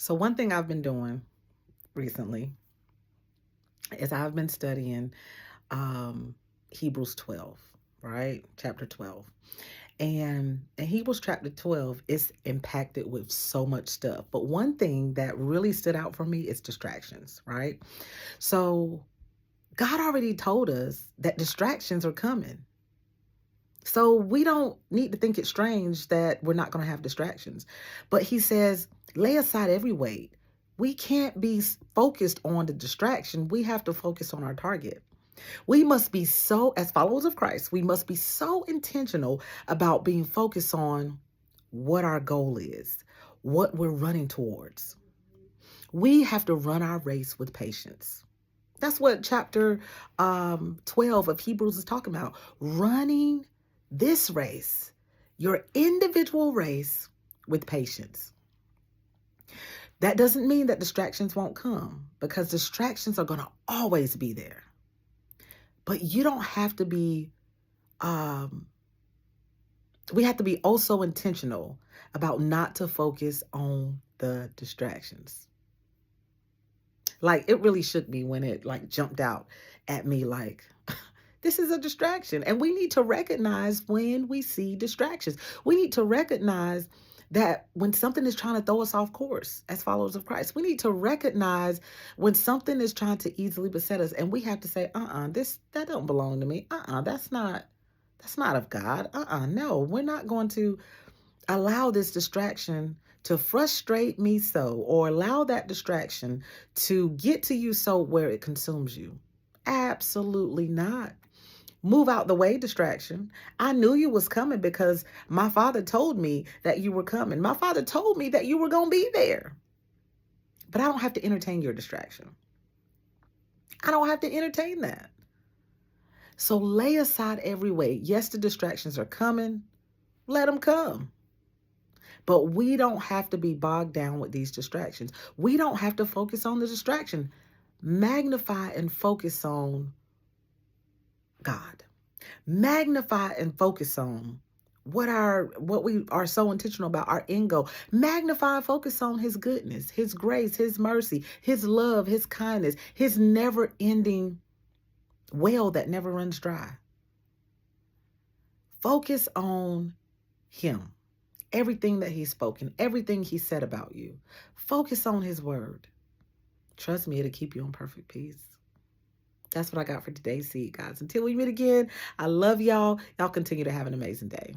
So, one thing I've been doing recently is I've been studying um, Hebrews 12, right? Chapter 12. And in Hebrews chapter 12, it's impacted with so much stuff. But one thing that really stood out for me is distractions, right? So, God already told us that distractions are coming. So we don't need to think it's strange that we're not going to have distractions. But he says, lay aside every weight. We can't be focused on the distraction. We have to focus on our target. We must be so, as followers of Christ, we must be so intentional about being focused on what our goal is, what we're running towards. We have to run our race with patience. That's what chapter 12 of Hebrews is talking about. Running this race, your individual race, with patience. That doesn't mean that distractions won't come, because distractions are going to always be there. But you don't have to be, um, we have to be also intentional about not to focus on the distractions. Like, it really shook me when it like jumped out at me like, this is a distraction. And we need to recognize when we see distractions. We need to recognize that when something is trying to throw us off course as followers of Christ. We need to recognize when something is trying to easily beset us, and we have to say, this that don't belong to me. That's not of God. No, we're not going to allow this distraction to frustrate me so, or allow that distraction to get to you so where it consumes you. Absolutely not. Move out the way, distraction. I knew you was coming because my father told me that you were coming. My father told me that you were going to be there. But I don't have to entertain your distraction. I don't have to entertain that. So lay aside every weight. Yes, the distractions are coming. Let them come. But we don't have to be bogged down with these distractions. We don't have to focus on the distraction. Magnify and focus on God. Magnify and focus on what we are so intentional about, our end goal. Magnify and focus on his goodness, his grace, his mercy, his love, his kindness, his never-ending well that never runs dry. Focus on him. Everything that he's spoken, everything he said about you. Focus on his word. Trust me, it'll keep you in perfect peace. That's what I got for today's seed, guys. Until we meet again, I love y'all. Y'all continue to have an amazing day.